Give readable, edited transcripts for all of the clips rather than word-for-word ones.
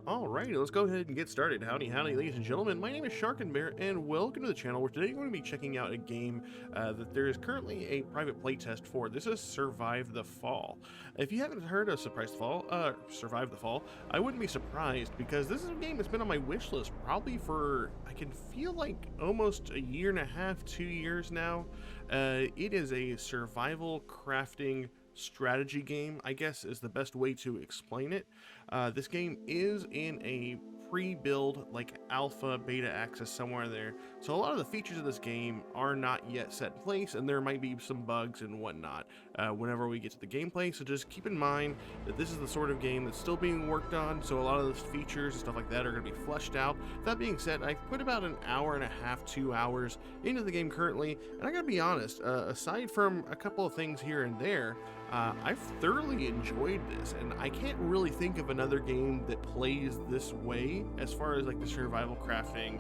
Alrighty, let's go ahead and get started. Howdy, howdy, ladies and gentlemen. My name is Sharkinbear, and welcome to the channel where today we're going to be checking out a game that there is currently a private playtest for. This is Survive the Fall. If you haven't heard of Survive the Fall, I wouldn't be surprised because this is a game that's been on my wish list probably for, I can feel like almost a year and a half, 2 years now. It is a survival crafting strategy game, I guess is the best way to explain it. This game is in a pre-build, like alpha, beta access somewhere there. So a lot of the features of this game are not yet set in place, and there might be some bugs and whatnot whenever we get to the gameplay. So just keep in mind that this is the sort of game that's still being worked on, so a lot of those features and stuff like that are going to be fleshed out. That being said, I put about an hour and a half, 2 hours into the game currently, and I gotta be honest, aside from a couple of things here and there, I've thoroughly enjoyed this, and I can't really think of another game that plays this way as far as like the survival crafting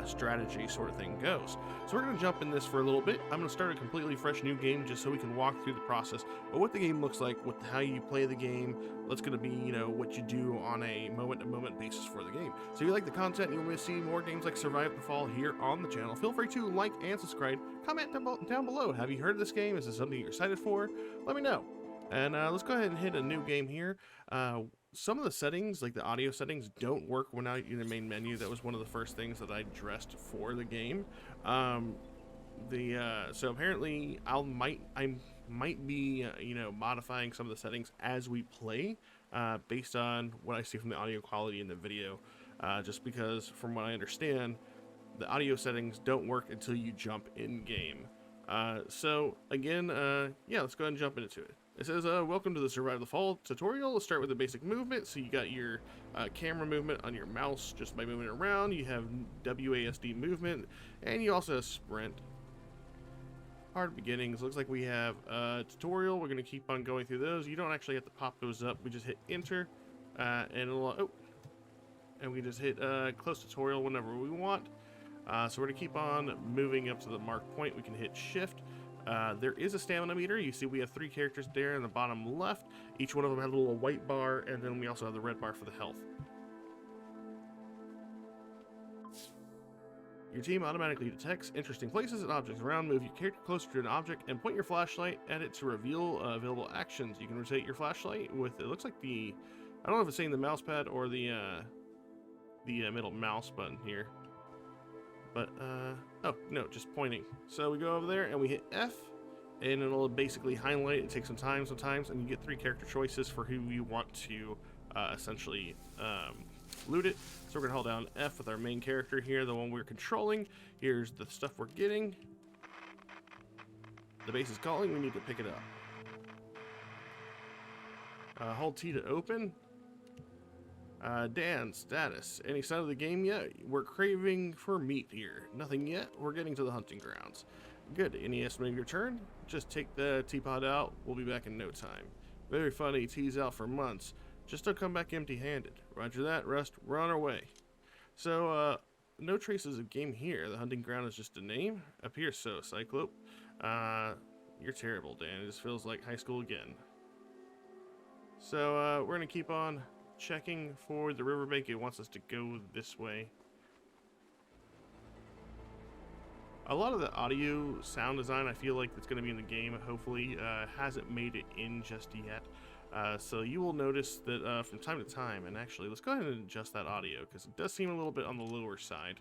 strategy sort of thing goes. So we're going to jump in this for a little bit. I'm going to start a completely fresh new game just so we can walk through the process of what the game looks like, how you play the game, what's going to be, what you do on a moment-to-moment basis for the game. So if you like the content and you want to see more games like Survive the Fall here on the channel, feel free to like and subscribe. Comment down below. Have you heard of this game? Is this something you're excited for? Let me know. And let's go ahead and hit a new game here. Some of the settings, like the audio settings, don't work when out in the main menu. That was one of the first things that I addressed for the game. So apparently I might be modifying some of the settings as we play, based on what I see from the audio quality in the video. Just because, from what I understand, the audio settings don't work until you jump in game. So again, yeah, let's go ahead and jump into it. It says, welcome to the Survive the Fall tutorial. Let's start with the basic movement. So you got your camera movement on your mouse just by moving around. You have WASD movement, and you also have sprint. Hard beginnings. Looks like we have a tutorial. We're going to keep on going through those. You don't actually have to pop those up. We just hit enter, and it'll, and we just hit close tutorial whenever we want. So we're going to keep on moving up to the mark point. We can hit shift. There is a stamina meter. You see we have 3 characters there in the bottom left. Each one of them has a little white bar, and then we also have the red bar for the health. Your team automatically detects interesting places and objects around. Move your character closer to an object and point your flashlight at it to reveal available actions. You can rotate your flashlight with, it looks like I don't know if it's saying the mouse pad or the middle mouse button here. But, oh, no, just pointing. So we go over there and we hit F, and it'll basically highlight. It takes some time sometimes, and you get 3 character choices for who you want to essentially loot it. So we're going to hold down F with our main character here, the one we're controlling. Here's the stuff we're getting. The base is calling. We need to pick it up. Hold T to open. Dan, status. Any sign of the game yet? We're craving for meat here. Nothing yet. We're getting to the hunting grounds. Good. Any estimate of your turn? Just take the teapot out. We'll be back in no time. Very funny. Tease out for months. Just don't come back empty-handed. Roger that. Rust. We're on our way. So, no traces of game here. The hunting ground is just a name. Appears so, Cyclope. You're terrible, Dan. It just feels like high school again. So, we're going to keep on checking for the riverbank. It wants us to go this way. A lot of the audio sound design I feel like that's going to be in the game hopefully hasn't made it in just yet. So you will notice that from time to time, and actually let's go ahead and adjust that audio because it does seem a little bit on the lower side.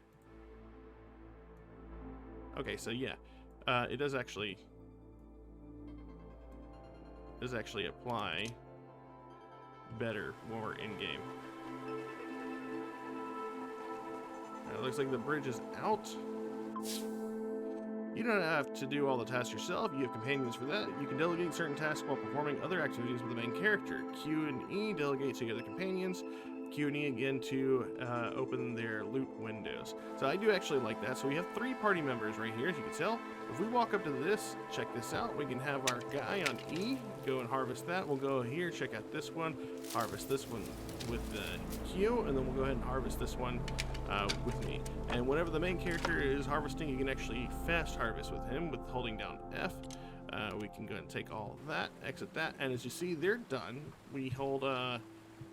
Okay, so yeah, it does actually apply better when we're in game. It looks like the bridge is out. You don't have to do all the tasks yourself. You have companions for that. You can delegate certain tasks while performing other activities with the main character. Q and E delegate to the other companions. Q and E again to open their loot windows. So I do actually like that. So we have 3 party members right here, as you can tell. If we walk up to this, check this out. We can have our guy on E go and harvest that. We'll go here, check out this one, harvest this one with the Q, and then we'll go ahead and harvest this one with me. And whenever the main character is harvesting, you can actually fast harvest with him with holding down F. We can go ahead and take all of that, exit that, and as you see, they're done. We hold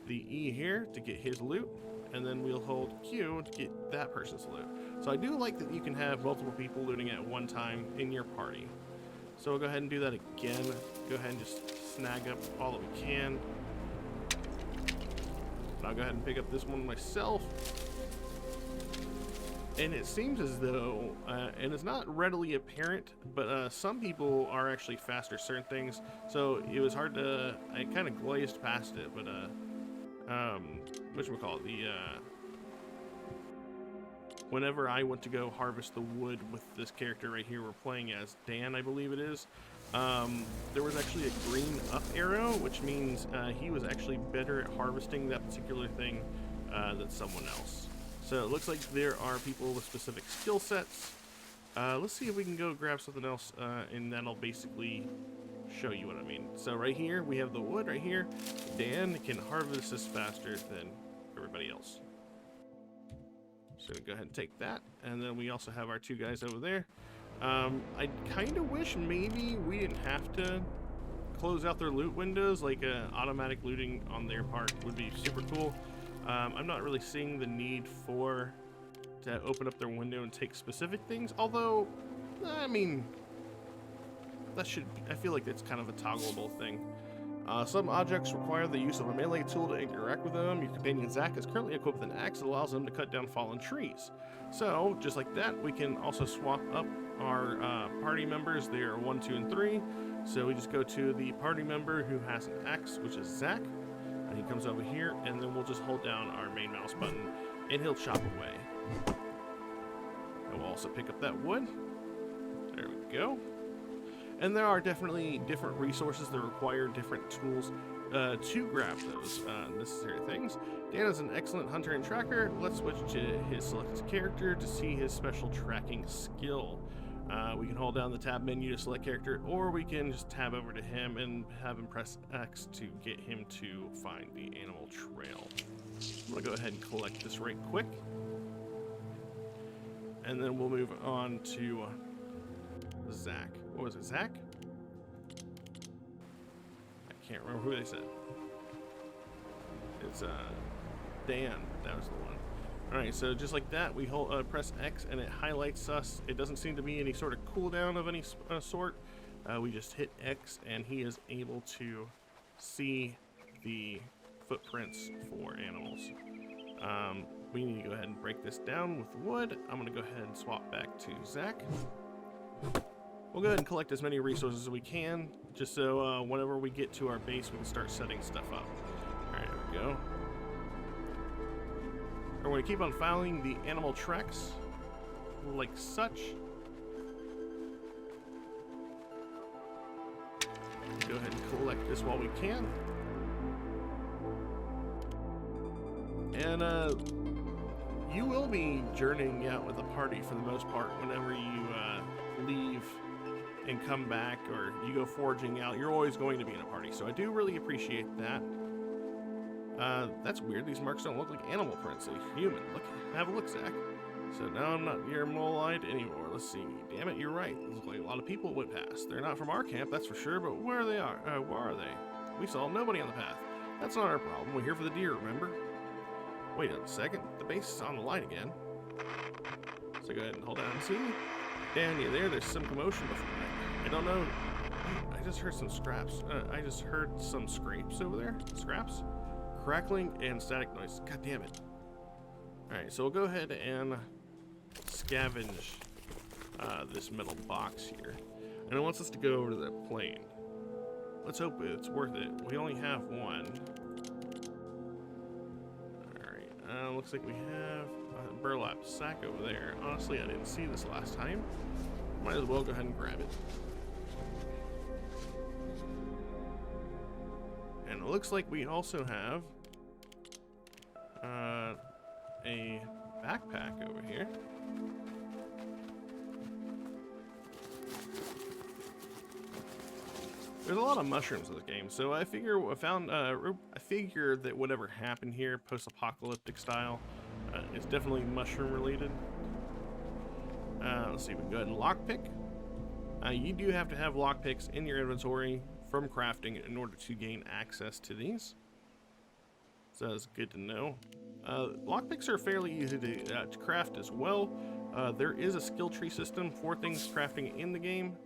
the the E here to get his loot, and then we'll hold Q to get that person's loot. So I do like that you can have multiple people looting at one time in your party. So we'll go ahead and do that again. Go ahead and just snag up all that we can. And I'll go ahead and pick up this one myself. And it seems as though, and it's not readily apparent, but some people are actually faster at certain things. So it was hard to, I kind of glazed past it, but whatchamacallit, whenever I went to go harvest the wood with this character right here, we're playing as Dan, I believe it is, there was actually a green up arrow, which means he was actually better at harvesting that particular thing than someone else. So it looks like there are people with specific skill sets. Let's see if we can go grab something else, and that'll basically show you what I mean. So right here, we have the wood right here. Dan can harvest this faster than everybody else. So go ahead and take that. And then we also have our two guys over there. I kind of wish maybe we didn't have to close out their loot windows, like automatic looting on their part would be super cool. I'm not really seeing the need to open up their window and take specific things, although, I mean, I feel like it's kind of a toggleable thing. Some objects require the use of a melee tool to interact with them. Your companion Zach is currently equipped with an axe that allows him to cut down fallen trees. So, just like that, we can also swap up our party members. They are 1, 2, and 3. So we just go to the party member who has an axe, which is Zach. And he comes over here, and then we'll just hold down our main mouse button, and he'll chop away. And we'll also pick up that wood. There we go. And there are definitely different resources that require different tools to grab those necessary things. Dan is an excellent hunter and tracker. Let's switch to his selected character to see his special tracking skill. We can hold down the tab menu to select character, or we can just tab over to him and have him press X to get him to find the animal trail. I'm gonna go ahead and collect this right quick. And then we'll move on to Zach. What was it, Zach? I can't remember who they said. It's Dan, that was the one. Alright, so just like that, we hold, press X and it highlights us. It doesn't seem to be any sort of cooldown of any sort. We just hit X and he is able to see the footprints for animals. We need to go ahead and break this down with wood. I'm going to go ahead and swap back to Zach. We'll go ahead and collect as many resources as we can, just so whenever we get to our base, we can start setting stuff up. Alright, there we go. We're going to keep on filing the animal tracks like such. Go ahead and collect this while we can. And you will be journeying out with a party for the most part whenever you leave and come back, or you go foraging out. You're always going to be in a party, so I do really appreciate that. That's weird. These marks don't look like animal prints. They're human. Look, have a look, Zach. So now I'm not near mole-eyed anymore. Let's see. Damn it, you're right. Looks like a lot of people went past. They're not from our camp, that's for sure. But where are they? We saw nobody on the path. That's not our problem. We're here for the deer. Remember? Wait a second. The base is on the line again. So go ahead and hold down and see me. Dan, you there? There's some commotion before me. I don't know. I just heard some scraps. I just heard some scrapes over there. Scraps? Crackling and static noise. God damn it. Alright, so we'll go ahead and scavenge this metal box here. And it wants us to go over to that plane. Let's hope it's worth it. We only have one. Alright, looks like we have a burlap sack over there. Honestly, I didn't see this last time. Might as well go ahead and grab it. And it looks like we also have a backpack over here. There's a lot of mushrooms in this game, so I figure that whatever happened here, post-apocalyptic style, is definitely mushroom related. Let's see, we can go ahead and lockpick. You do have to have lockpicks in your inventory from crafting in order to gain access to these. So that's good to know. Lockpicks are fairly easy to craft as well. There is a skill tree system for things crafting in the game,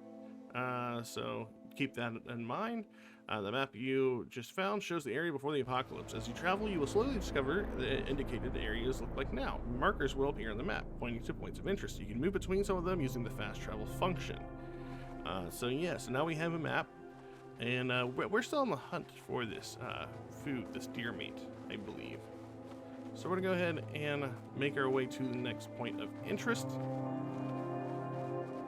so keep that in mind. The map you just found shows the area before the apocalypse. As you travel, you will slowly discover the indicated areas look like now. Markers will appear on the map, pointing to points of interest. You can move between some of them using the fast travel function. So now we have a map, and we're still on the hunt for this food, this deer meat, I believe. So we're gonna go ahead and make our way to the next point of interest.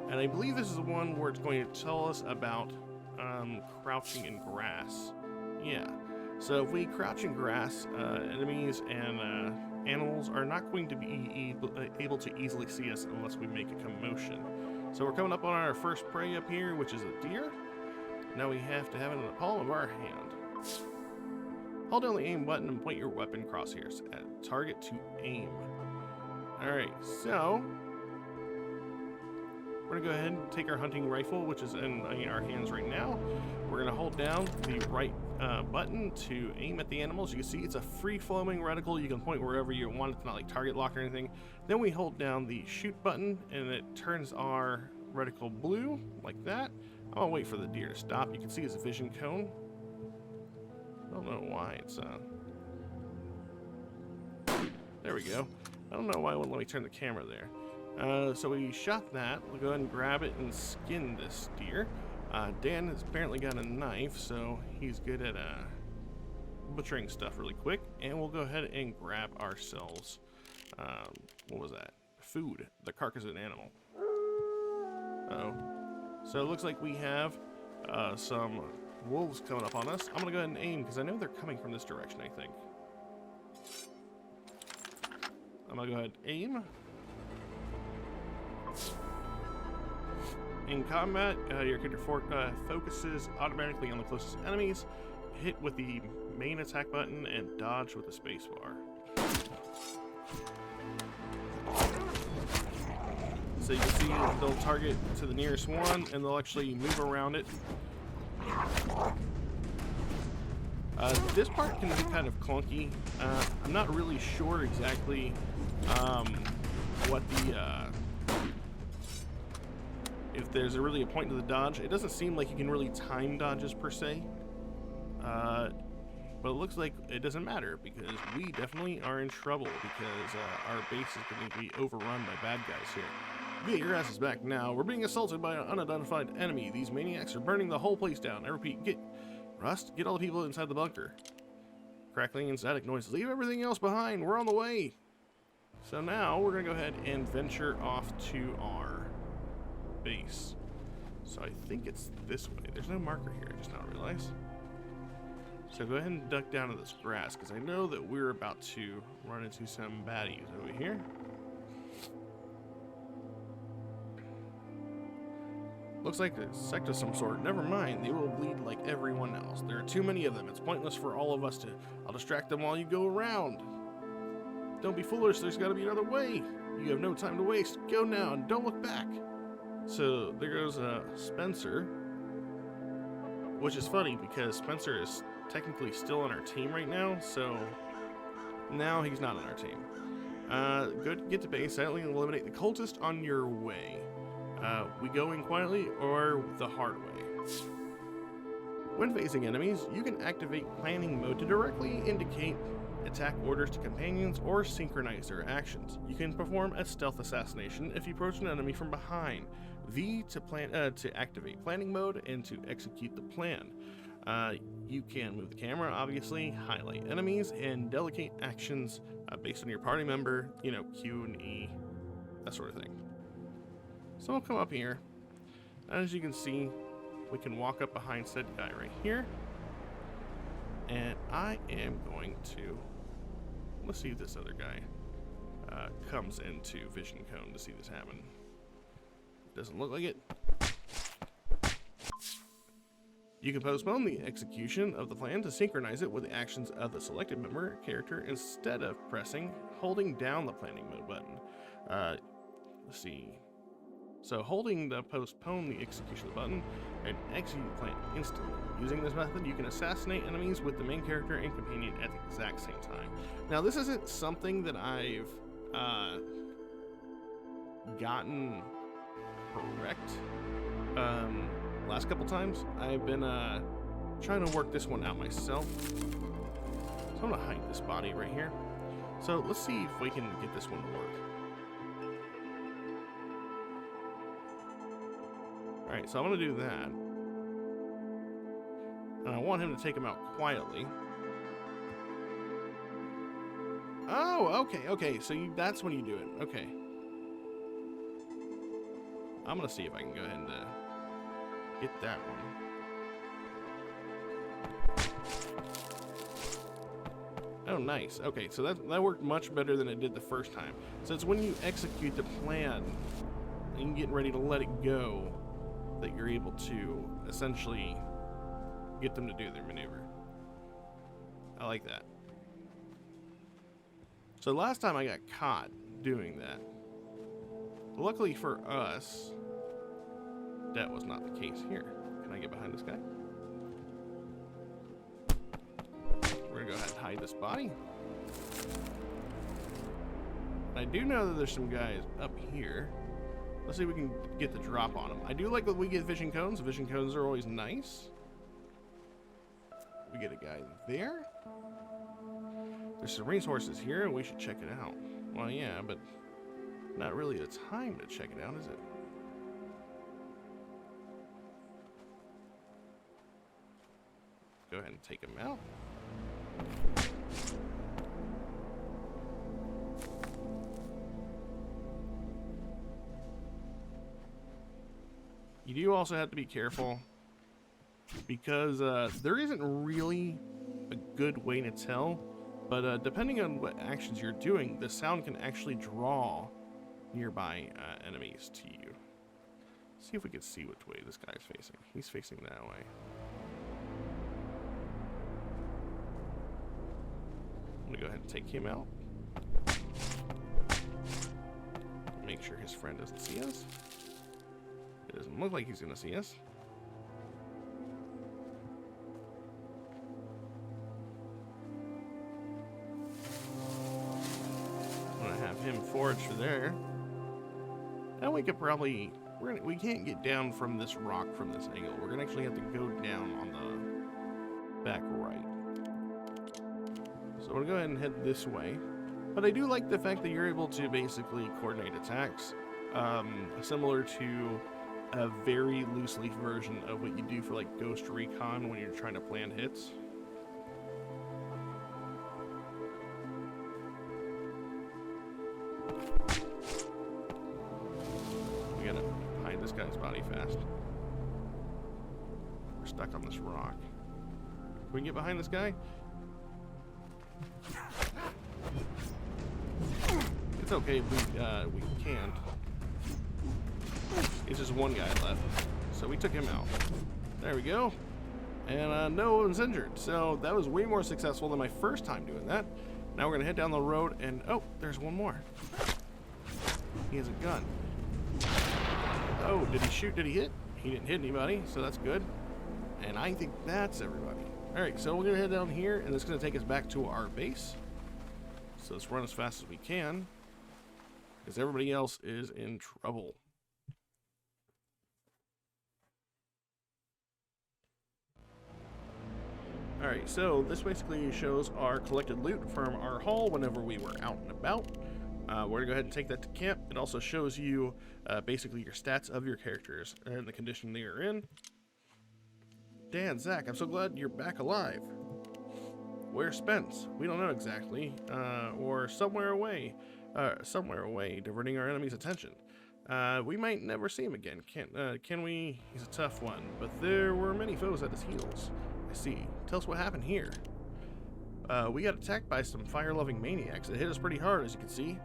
And I believe this is the one where it's going to tell us about crouching in grass. Yeah. So if we crouch in grass, enemies and animals are not going to be able to easily see us unless we make a commotion. So we're coming up on our first prey up here, which is a deer. Now we have to have it in the palm of our hand. Hold down the aim button and point your weapon crosshairs at target to aim. Alright, so we're going to go ahead and take our hunting rifle, which is in our hands right now. We're going to hold down the right button to aim at the animals. You can see it's a free-flowing reticle. You can point wherever you want. It's not like target lock or anything. Then we hold down the shoot button, and it turns our reticle blue, like that. I'm going to wait for the deer to stop. You can see his vision cone. I don't know why it's... There we go. I don't know why it wouldn't let me turn the camera there. So we shot that. We'll go ahead and grab it and skin this deer. Dan has apparently got a knife, so he's good at butchering stuff really quick. And we'll go ahead and grab ourselves, what was that? Food, the carcass of an animal. Uh-oh. So it looks like we have some wolves coming up on us. I'm gonna go ahead and aim because I know they're coming from this direction, I think. I'm gonna go ahead and aim. In combat, your character focuses automatically on the closest enemies. Hit with the main attack button and dodge with the spacebar. So you can see they'll target to the nearest one, and they'll actually move around it. This part can be kind of clunky. I'm not really sure exactly what the... if there's really a point to the dodge. It doesn't seem like you can really time dodges per se. But it looks like it doesn't matter because we definitely are in trouble because our base is going to be overrun by bad guys here. Get your asses back now. We're being assaulted by an unidentified enemy. These maniacs are burning the whole place down. I repeat, get all the people inside the bunker. Crackling and static noises. Leave everything else behind. We're on the way. So now we're going to go ahead and venture off to our base. So I think it's this way. There's no marker here, I just now realized. So go ahead and duck down to this grass because I know that we're about to run into some baddies over here. Looks like a sect of some sort. Never mind, they will bleed like everyone else. There are too many of them. It's pointless for all of us to... I'll distract them while you go around. Don't be foolish, there's got to be another way. You have no time to waste. Go now and don't look back. So there goes Spencer, which is funny because Spencer is technically still on our team right now, so now he's not on our team. Good, get to base, silently eliminate the cultist on your way. We go in quietly or the hard way. When facing enemies, you can activate planning mode to directly indicate attack orders to companions or synchronize their actions. You can perform a stealth assassination if you approach an enemy from behind. V to activate planning mode and to execute the plan. You can move the camera, obviously, highlight enemies, and delegate actions based on your party member, you know, Q and E, that sort of thing. So we'll come up here. As you can see, we can walk up behind said guy right here. And I am going to... Let's see if this other guy comes into vision cone to see this happen. Doesn't look like it. You can postpone the execution of the plan to synchronize it with the actions of the selected member character instead of holding down the planning mode button. Let's see. So holding the postpone the execution button and execute the plan instantly. Using this method, you can assassinate enemies with the main character and companion at the exact same time. Now, this isn't something that I've gotten correct last couple times. I've been trying to work this one out myself. So I'm gonna hide this body right here. So let's see if we can get this one to work. Alright, so I'm gonna do that. And I want him to take him out quietly. Oh, okay, so that's when you do it. Okay. I'm gonna see if I can go ahead and get that one. Oh, nice. Okay, so that worked much better than it did the first time. So it's when you execute the plan and you're getting ready to let it go that you're able to essentially get them to do their maneuver. I like that. So last time I got caught doing that. Luckily for us, that was not the case here. Can I get behind this guy? We're gonna go ahead and hide this body. I do know that there's some guys up here. Let's see if we can get the drop on them. I do like that we get vision cones. Vision cones are always nice. We get a guy there. There's some resources here, and we should check it out. Well, yeah, but not really the time to check it out, is it? Go ahead and take him out. You do also have to be careful because there isn't really a good way to tell, but depending on what actions you're doing, the sound can actually draw nearby enemies to you. See if we can see which way this guy's facing. He's facing that way. I'm gonna go ahead and take him out. Make sure his friend doesn't see us. It doesn't look like he's gonna see us. I'm gonna have him forage for there. And we could probably, we can't get down from this rock from this angle. We're gonna actually have to go down on the back right. So I'm gonna go ahead and head this way. But I do like the fact that you're able to basically coordinate attacks, similar to a very loose leaf version of what you do for like Ghost Recon when you're trying to plan hits. We gotta hide this guy's body fast. We're stuck on this rock. Can we get behind this guy? It's okay if we can't. It's just one guy left. So we took him out. There we go. And no one's injured. So that was way more successful than my first time doing that. Now we're going to head down the road and... oh, there's one more. He has a gun. Oh, did he shoot? Did he hit? He didn't hit anybody, so that's good. And I think that's everybody. Alright, so we're going to head down here, and it's going to take us back to our base. So let's run as fast as we can, because everybody else is in trouble. Alright, so this basically shows our collected loot from our haul whenever we were out and about. We're going to go ahead and take that to camp. It also shows you basically your stats of your characters and the condition they are in. Dan, Zach, I'm so glad you're back alive. Where's Spence? We don't know exactly. Or somewhere away, diverting our enemy's attention. We might never see him again. Can we? He's a tough one, but there were many foes at his heels. I see. Tell us what happened here. We got attacked by some fire-loving maniacs. It hit us pretty hard, as you can see.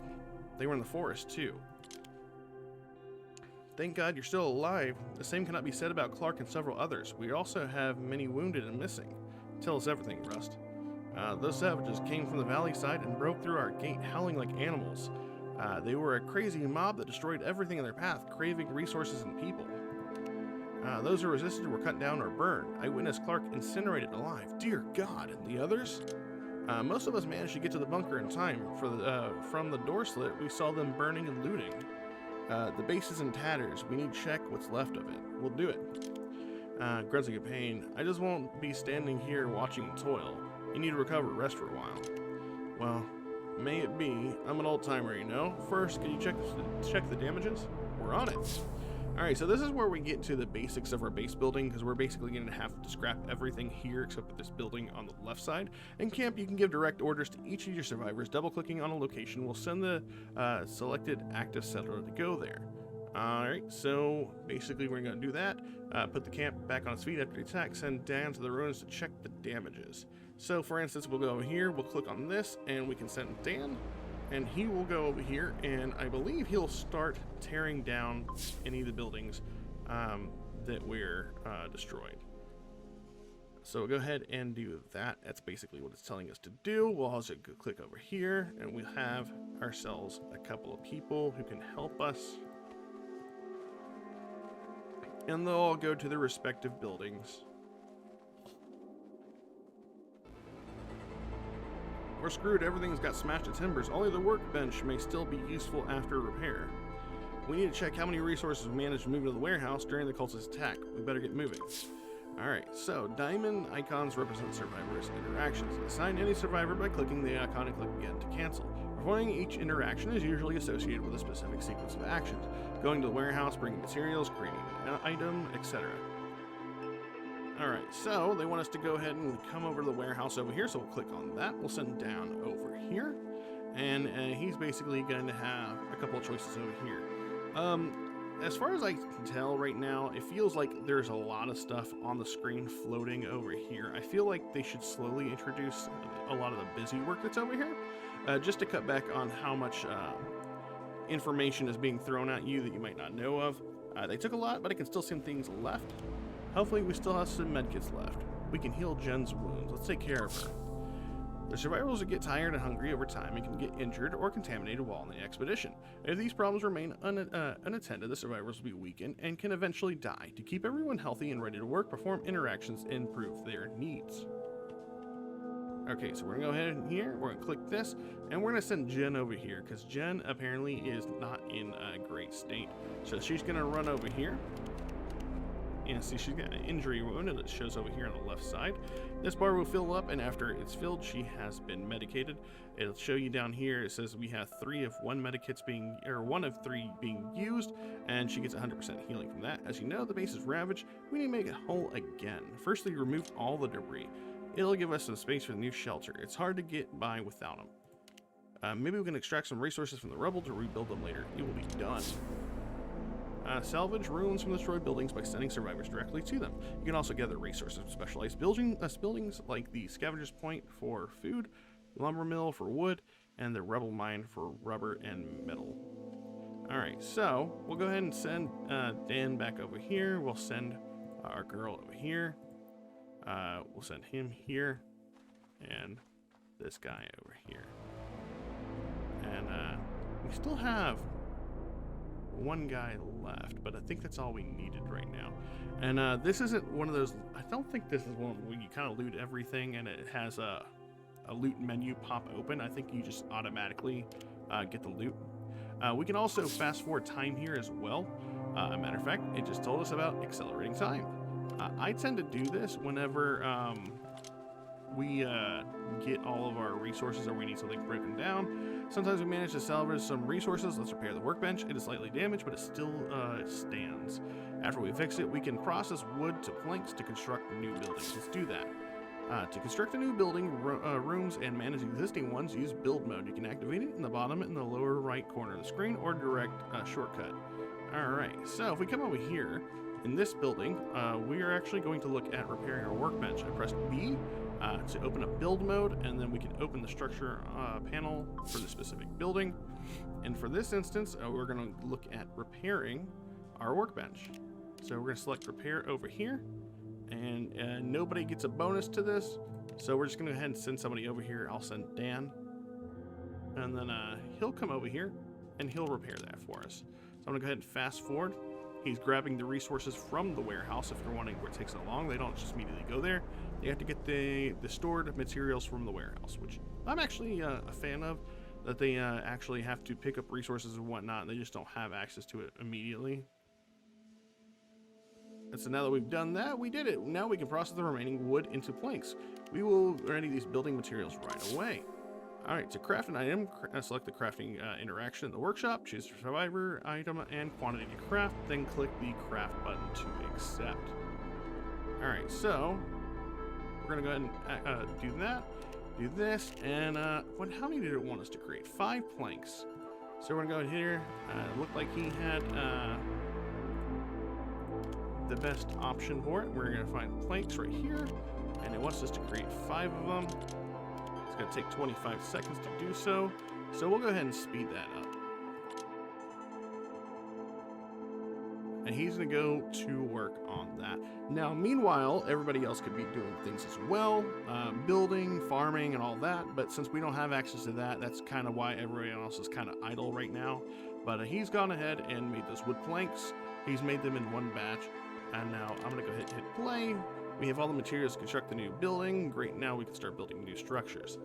They were in the forest, too. Thank God you're still alive. The same cannot be said about Clark and several others. We also have many wounded and missing. Tell us everything, Rust. Those savages came from the valley side and broke through our gate, howling like animals. They were a crazy mob that destroyed everything in their path, craving resources and people. Those who resisted were cut down or burned. Eyewitness Clark incinerated alive. Dear God. And the others? Most of us managed to get to the bunker in time. From the door slit, we saw them burning and looting. The base is in tatters. We need to check what's left of it. We'll do it. Grunting in pain. I just won't be standing here watching you toil. You need to recover, rest for a while. Well, may it be. I'm an old timer, you know. First, can you check the damages? We're on it. Alright, so this is where we get to the basics of our base building, because we're basically going to have to scrap everything here except for this building on the left side. In camp, you can give direct orders to each of your survivors. Double-clicking on a location will send the selected active settler to go there. Alright, so basically we're going to do that. Put the camp back on its feet after the attack, send Dan to the ruins to check the damages. So for instance, we'll go over here, we'll click on this, and we can send Dan. And he will go over here, and I believe he'll start tearing down any of the buildings that we're destroyed. So we'll go ahead and do that. That's basically what it's telling us to do. We'll also go click over here, and we'll have ourselves a couple of people who can help us. And they'll all go to their respective buildings. We're screwed, everything's got smashed to timbers. Only the workbench may still be useful after repair. We need to check how many resources we managed to move into the warehouse during the cultist attack. We better get moving. Alright, so diamond icons represent survivors' interactions. Assign any survivor by clicking the icon and click again to cancel. Performing each interaction is usually associated with a specific sequence of actions. Going to the warehouse, bringing materials, creating an item, etc. Alright, so they want us to go ahead and come over to the warehouse over here, so we'll click on that. We'll send down over here, and he's basically going to have a couple of choices over here. As far as I can tell right now, it feels like there's a lot of stuff on the screen floating over here. I feel like they should slowly introduce a lot of the busy work that's over here, just to cut back on how much information is being thrown at you that you might not know of. They took a lot, but I can still see things left. Hopefully we still have some medkits left. We can heal Jen's wounds. Let's take care of her. The survivors will get tired and hungry over time and can get injured or contaminated while on the expedition. If these problems remain unattended, the survivors will be weakened and can eventually die. To keep everyone healthy and ready to work, perform interactions and improve their needs. Okay, so we're gonna go ahead in here, we're gonna click this, and we're gonna send Jen over here, because Jen apparently is not in a great state. So she's gonna run over here. And see, she's got an injury wound, and it shows over here on the left side. This bar will fill up, and after it's filled, she has been medicated. It'll show you down here. It says we have 3 of 1 medikits being, or 1 of 3 being used, and she gets 100% healing from that. As you know, the base is ravaged. We need to make it whole again. Firstly, remove all the debris. It'll give us some space for the new shelter. It's hard to get by without them. Maybe we can extract some resources from the rubble to rebuild them later. It will be done. Salvage ruins from destroyed buildings by sending survivors directly to them. You can also gather resources from specialized buildings like the Scavenger's Point for food, lumber mill for wood, and the rebel mine for rubber and metal. Alright, so we'll go ahead and send Dan back over here. We'll send our girl over here. We'll send him here, and this guy over here. And we still have 1 guy left, but I think that's all we needed right now. And this isn't one of those, I don't think this is one where you kind of loot everything and it has a loot menu pop open. I think you just automatically get the loot. We can also fast forward time here as well. A matter of fact, it just told us about accelerating time. I tend to do this whenever we get all of our resources or we need something broken down. Sometimes we manage to salvage some resources. Let's repair the workbench. It is slightly damaged, but it still stands. After we fix it, we can process wood to planks to construct new buildings. Let's do that. To construct a new building, rooms, and manage existing ones, use build mode. You can activate it in the bottom in the lower right corner of the screen or direct shortcut. Alright, so if we come over here, in this building, we are actually going to look at repairing our workbench. I pressed B to open up build mode, and then we can open the structure panel for the specific building. And for this instance, we're going to look at repairing our workbench. So we're going to select repair over here, and nobody gets a bonus to this. So we're just going to go ahead and send somebody over here. I'll send Dan, and then he'll come over here, and he'll repair that for us. So I'm gonna go ahead and fast forward. He's grabbing the resources from the warehouse. If you're wondering where it takes so long, they don't just immediately go there. They have to get the stored materials from the warehouse, which I'm actually a fan of, that they actually have to pick up resources and whatnot, and they just don't have access to it immediately. And so now that we've done that, we did it. Now we can process the remaining wood into planks. We will ready these building materials right away. All right, to craft an item, select the crafting interaction in the workshop, choose survivor, item, and quantity to craft, then click the craft button to accept. All right, so we're gonna go ahead and do that, do this, and how many did it want us to create? 5 planks. So we're gonna go here. It looked like he had the best option for it. We're gonna find planks right here, and it wants us to create 5 of them. It's going to take 25 seconds to do so, so we'll go ahead and speed that up. And he's going to go to work on that. Now, meanwhile, everybody else could be doing things as well, building, farming, and all that, but since we don't have access to that, that's kind of why everybody else is kind of idle right now. But he's gone ahead and made those wood planks. He's made them in one batch, and now I'm going to go ahead and hit play. We have all the materials to construct the new building. Great, now we can start building new structures.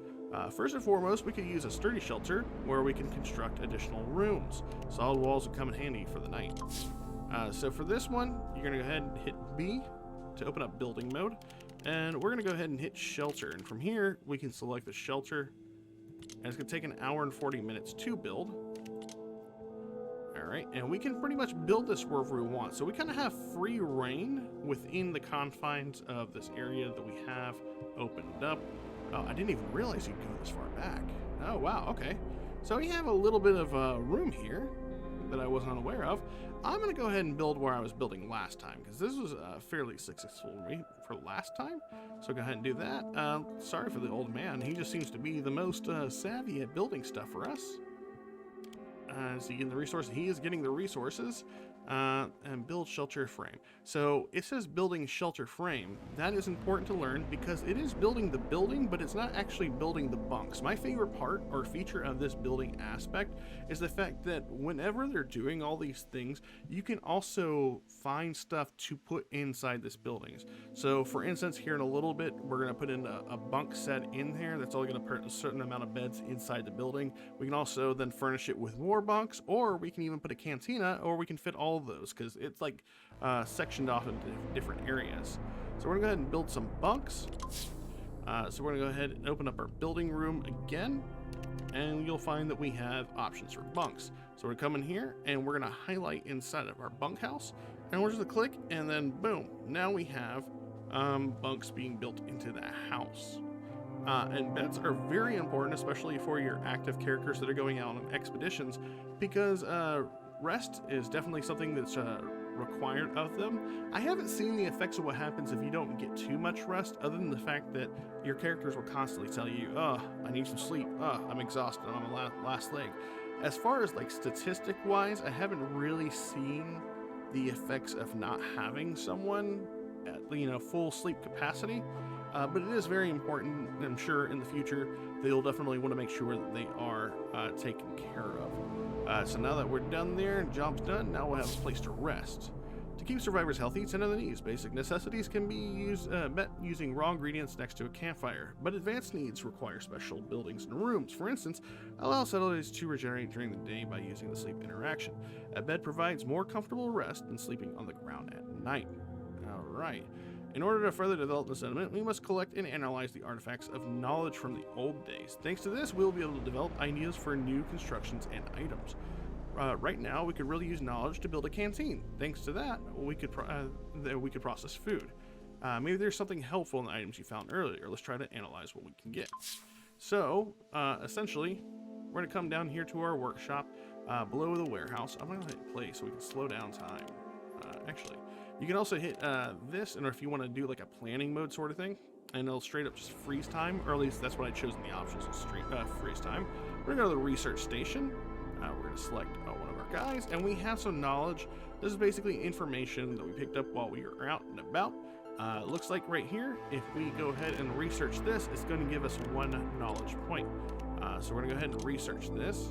First and foremost, we could use a sturdy shelter where we can construct additional rooms. Solid walls will come in handy for the night. So for this one, you're going to go ahead and hit B to open up building mode. And we're going to go ahead and hit shelter. And from here, we can select the shelter. And it's going to take an hour and 40 minutes to build. Alright, and we can pretty much build this wherever we want. So we kind of have free reign within the confines of this area that we have opened up. Oh, I didn't even realize you'd go this far back. Oh, wow, okay. So we have a little bit of room here that I wasn't unaware of. I'm going to go ahead and build where I was building last time, because this was fairly successful for last time. So go ahead and do that. Sorry for the old man. He just seems to be the most savvy at building stuff for us. So you get the resources. He is getting the resources and build shelter frame. So it says building shelter frame. That is important to learn because it is building the building, but it's not actually building the bunks. My favorite part or feature of this building aspect is the fact that whenever they're doing all these things, you can also find stuff to put inside this buildings. So for instance, here in a little bit, we're going to put in a bunk set in here. That's only going to put a certain amount of beds inside the building. We can also then furnish it with more bunks, or we can even put a cantina, or we can fit all of those because it's like sectioned off into different areas. So we're gonna go ahead and build some bunks. So we're gonna go ahead and open up our building room again, and you'll find that we have options for bunks. So we're gonna come in here and we're gonna highlight inside of our bunkhouse, and we're just gonna click, and then boom, now we have bunks being built into the house. And beds are very important, especially for your active characters that are going out on expeditions, because rest is definitely something that's required of them. I haven't seen the effects of what happens if you don't get too much rest, other than the fact that your characters will constantly tell you, oh, I need some sleep, oh, I'm exhausted, I'm on my last leg. As far as like statistic wise, I haven't really seen the effects of not having someone at, full sleep capacity. But it is very important, and I'm sure in the future they'll definitely want to make sure that they are taken care of. So now that we're done there, job's done, now we'll have a place to rest. To keep survivors healthy, 10 of these basic necessities can be used met using raw ingredients next to a campfire, but advanced needs require special buildings and rooms. For instance, allow settlers to regenerate during the day by using the sleep interaction. A bed provides more comfortable rest than sleeping on the ground at night. Alright. In order to further develop the settlement, we must collect and analyze the artifacts of knowledge from the old days. Thanks to this, we'll be able to develop ideas for new constructions and items. Right now, we could really use knowledge to build a canteen. Thanks to that, we could process food. Maybe there's something helpful in the items you found earlier. Let's try to analyze what we can get. So, essentially, we're going to come down here to our workshop below the warehouse. I'm going to hit play so we can slow down time. Actually, you can also hit this, and if you want to do like a planning mode sort of thing, and it'll straight up just freeze time, or at least that's what I chose in the options, freeze time. We're going to go to the research station. We're going to select one of our guys, and we have some knowledge. This is basically information that we picked up while we were out and about. It looks like right here, if we go ahead and research this, it's going to give us 1 knowledge point. So we're going to go ahead and research this.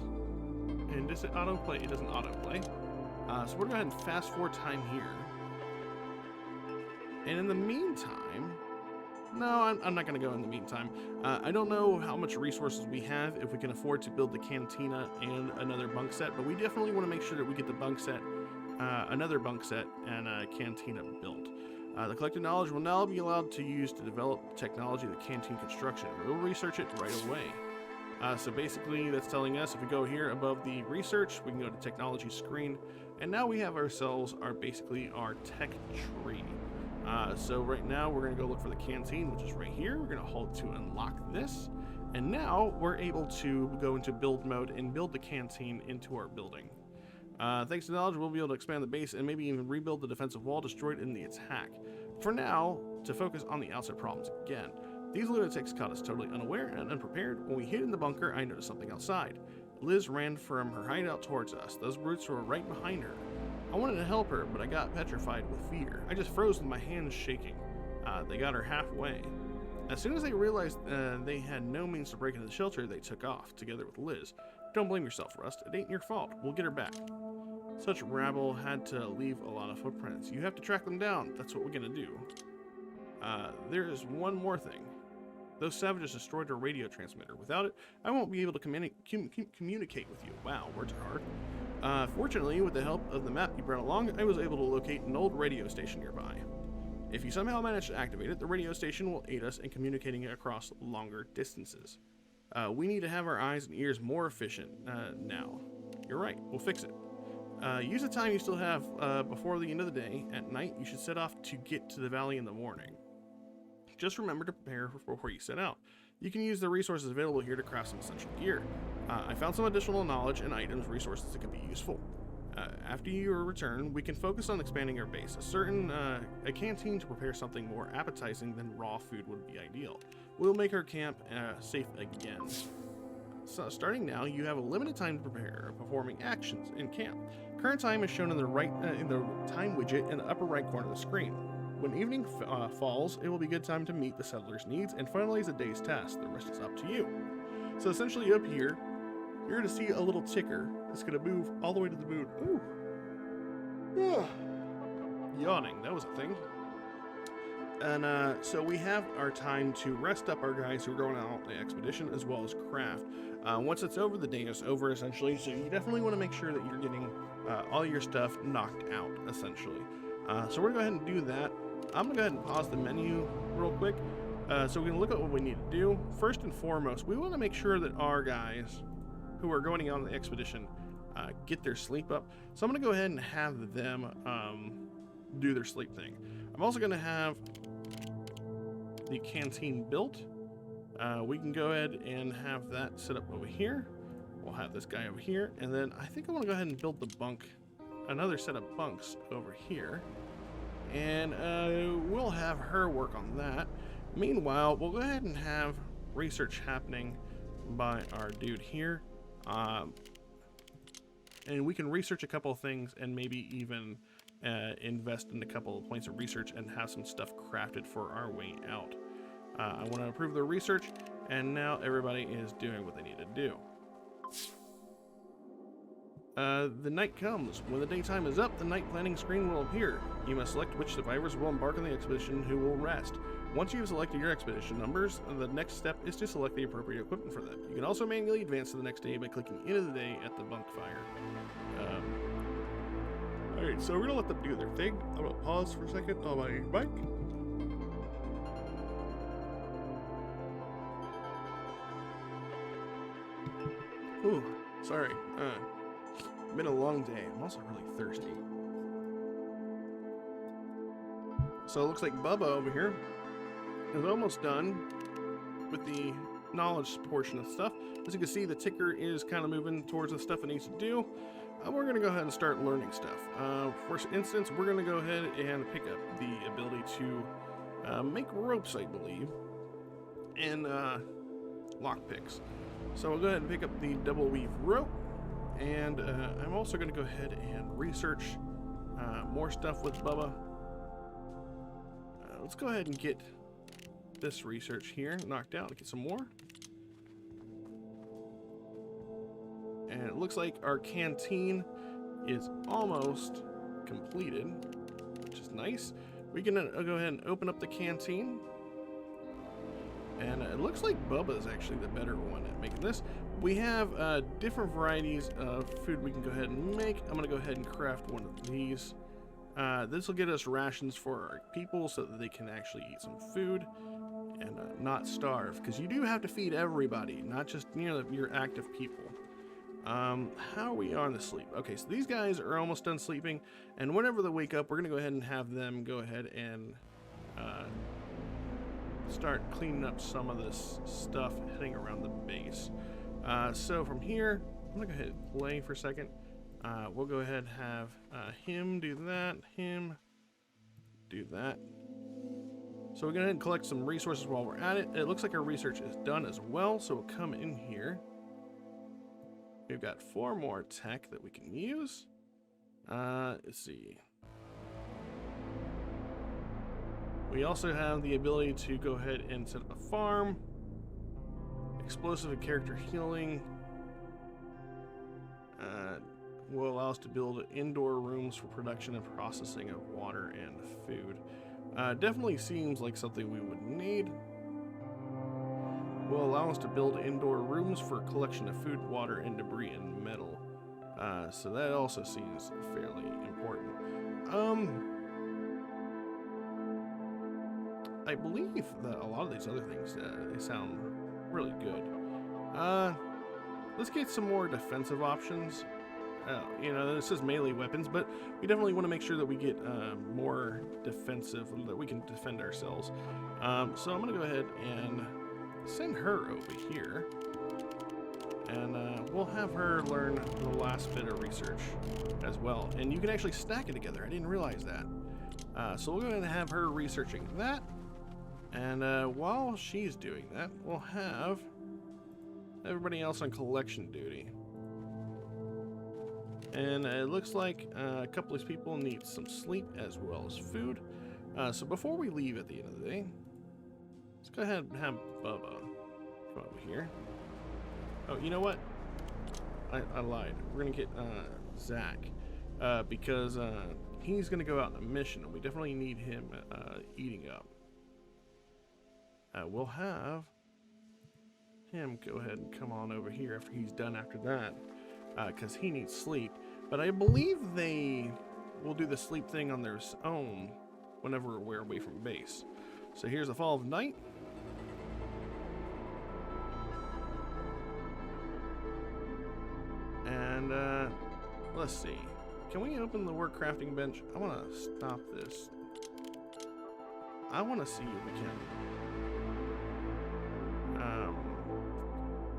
And does it autoplay? It doesn't autoplay. So we're going to go ahead and fast forward time here. And in the meantime, no, I'm not going to go in the meantime. I don't know how much resources we have, if we can afford to build the cantina and another bunk set, but we definitely want to make sure that we get the bunk set, another bunk set, and a cantina built. The collected knowledge will now be allowed to use to develop technology of the canteen construction. We'll research it right away. So basically, that's telling us if we go here above the research, we can go to technology screen, and now we have ourselves basically our tech tree. So right now we're going to go look for the canteen, which is right here. We're going to hold to unlock this, and now we're able to go into build mode and build the canteen into our building. Thanks to knowledge, we'll be able to expand the base and maybe even rebuild the defensive wall destroyed in the attack. For now, to focus on the outside problems again. These lunatics caught us totally unaware and unprepared. When we hid in the bunker, I noticed something outside. Liz ran from her hideout towards us. Those brutes were right behind her. I wanted to help her, but I got petrified with fear. I just froze with my hands shaking. They got her halfway. As soon as they realized they had no means to break into the shelter, they took off, together with Liz. Don't blame yourself, Rust. It ain't your fault. We'll get her back. Such rabble had to leave a lot of footprints. You have to track them down. That's what we're gonna do. There is one more thing. Those savages destroyed our radio transmitter. Without it, I won't be able to communicate with you. Wow, words are hard. Fortunately, with the help of the map you brought along, I was able to locate an old radio station nearby. If you somehow manage to activate it, the radio station will aid us in communicating across longer distances. We need to have our eyes and ears more efficient now. You're right, we'll fix it. Use the time you still have before the end of the day. At night, you should set off to get to the valley in the morning. Just remember to prepare before you set out. You can use the resources available here to craft some essential gear. I found some additional knowledge and items, resources that could be useful. After your return, we can focus on expanding our base. A canteen to prepare something more appetizing than raw food would be ideal. We'll make our camp safe again. So starting now, you have a limited time to prepare performing actions in camp. Current time is shown in the time widget in the upper right corner of the screen. When evening falls, it will be a good time to meet the settlers' needs and finalize the day's task. The rest is up to you. So essentially up here, you're going to see a little ticker that's going to move all the way to the moon. Ooh. Yawning, that was a thing. And so we have our time to rest up our guys who are going out on the expedition, as well as craft. Once it's over, the day is over, essentially. So you definitely want to make sure that you're getting all your stuff knocked out, essentially. So we're going to go ahead and do that. I'm going to go ahead and pause the menu real quick. So we can look at what we need to do. First and foremost, we want to make sure that our guys who are going on the expedition get their sleep up. So I'm going to go ahead and have them do their sleep thing. I'm also going to have the canteen built. We can go ahead and have that set up over here. We'll have this guy over here. And then I think I want to go ahead and build the bunk, another set of bunks over here. And we'll have her work on that. Meanwhile, we'll go ahead and have research happening by our dude here. And we can research a couple of things and maybe even invest in a couple of points of research and have some stuff crafted for our way out. I want to improve the research, and now everybody is doing what they need to do. The night comes. When the daytime is up, the night planning screen will appear. You must select which survivors will embark on the expedition who will rest. Once you have selected your expedition numbers, the next step is to select the appropriate equipment for them. You can also manually advance to the next day by clicking End of the Day at the bunk fire. Alright, so we're going to let them do their thing. I'm going to pause for a second on my mic. Ooh, sorry. Been a long day. I'm also really thirsty. So it looks like Bubba over here is almost done with the knowledge portion of stuff. As you can see, the ticker is kind of moving towards the stuff it needs to do. We're going to go ahead and start learning stuff. For instance, we're going to go ahead and pick up the ability to make ropes, I believe, and lockpicks. So we'll go ahead and pick up the double weave rope. And I'm also going to go ahead and research more stuff with Bubba. Let's go ahead and get this research here knocked out. Get some more. and it looks like our canteen is almost completed, which is nice. We can go ahead and open up the canteen. And it looks like Bubba is actually the better one at making this. We have different varieties of food we can go ahead and make. I'm going to go ahead and craft one of these. This will get us rations for our people so that they can actually eat some food and not starve. Because you do have to feed everybody, not just your active people. How are we on the sleep? Okay, so these guys are almost done sleeping. And whenever they wake up, we're going to go ahead and have them go ahead and start cleaning up some of this stuff heading around the base. So from here, I'm gonna go ahead and play for a second. We'll go ahead and have him do that, him do that. So we're gonna go ahead and collect some resources while we're at it. It looks like our research is done as well, so we'll come in here. We've got 4 more tech that we can use. Let's see. We also have the ability to go ahead and set up a farm, explosive and character healing, will allow us to build indoor rooms for production and processing of water and food. Definitely seems like something we would need. Will allow us to build indoor rooms for collection of food, water, and debris and metal. So that also seems fairly important. I believe that a lot of these other things, they sound really good. Let's get some more defensive options. This is melee weapons, but we definitely want to make sure that we get more defensive, that we can defend ourselves. So I'm going to go ahead and send her over here. And we'll have her learn the last bit of research as well. And you can actually stack it together. I didn't realize that. So we'll go ahead and have her researching that. And while she's doing that, we'll have everybody else on collection duty. And it looks like a couple of these people need some sleep as well as food. So before we leave at the end of the day, let's go ahead and have Bubba come over here. Oh, you know what? I lied. We're going to get Zach because he's going to go out on a mission, and we definitely need him eating up. We'll have him go ahead and come on over here after he's done after that, because he needs sleep. But I believe they will do the sleep thing on their own whenever we're away from base. So here's the fall of night. And let's see. Can we open the work crafting bench? I want to stop this. I want to see if we can.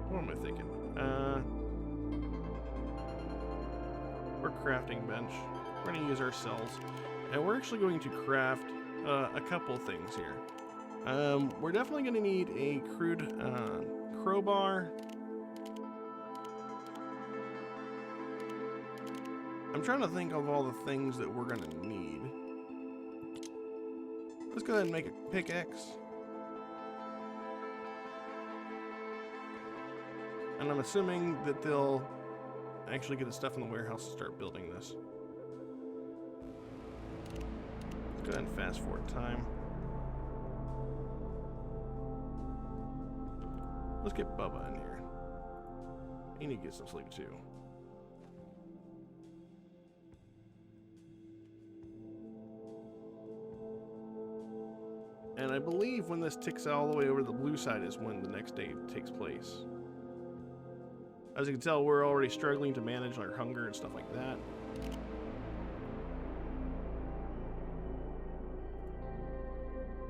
What am I thinking? Work crafting bench. We're going to use our cells. And we're actually going to craft a couple things here. We're definitely going to need a crude crowbar. I'm trying to think of all the things that we're going to need. Let's go ahead and make a pickaxe. And I'm assuming that they'll actually get the stuff in the warehouse to start building this. Let's go ahead and fast forward time. Let's get Bubba in here. He needs to get some sleep too. And I believe when this ticks all the way over to the blue side is when the next day takes place. As you can tell, we're already struggling to manage our hunger and stuff like that.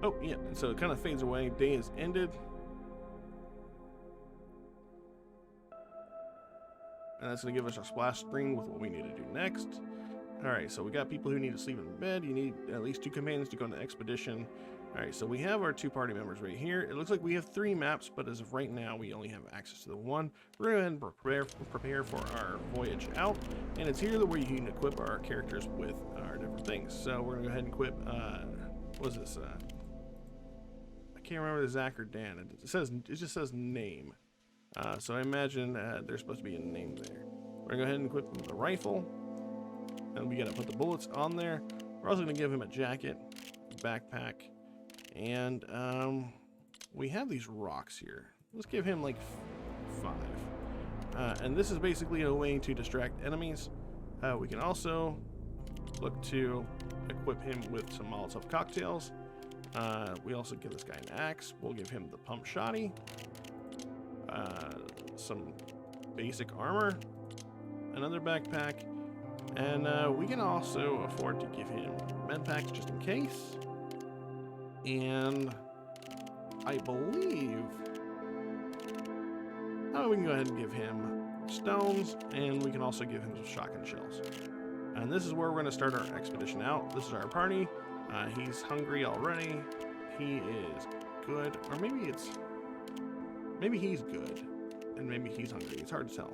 Oh, yeah, so it kind of fades away. Day is ended. And that's going to give us a splash screen with what we need to do next. Alright, so we got people who need to sleep in bed. You need at least 2 companions to go on the expedition. Alright, so we have our 2 party members right here. It looks like we have 3 maps, but as of right now, we only have access to the 1. We're going to go ahead and prepare for our voyage out. And it's here that we can equip our characters with our different things. So we're going to go ahead and equip, what is this? I can't remember the Zach or Dan. It just says name. So I imagine there's supposed to be a name there. We're gonna go ahead and equip him with a rifle. And we gotta put the bullets on there. We're also gonna give him a jacket, backpack, and we have these rocks here. Let's give him like 5. And this is basically a way to distract enemies. We can also look to equip him with some Molotov cocktails. We also give this guy an axe. We'll give him the pump shotty, some basic armor, another backpack, and we can also afford to give him med packs just in case. And I believe we can go ahead and give him stones, and we can also give him some shotgun shells. And this is where we're going to start our expedition out. This is our party. He's hungry already. He is good, or maybe he's good, and maybe he's hungry. It's hard to tell.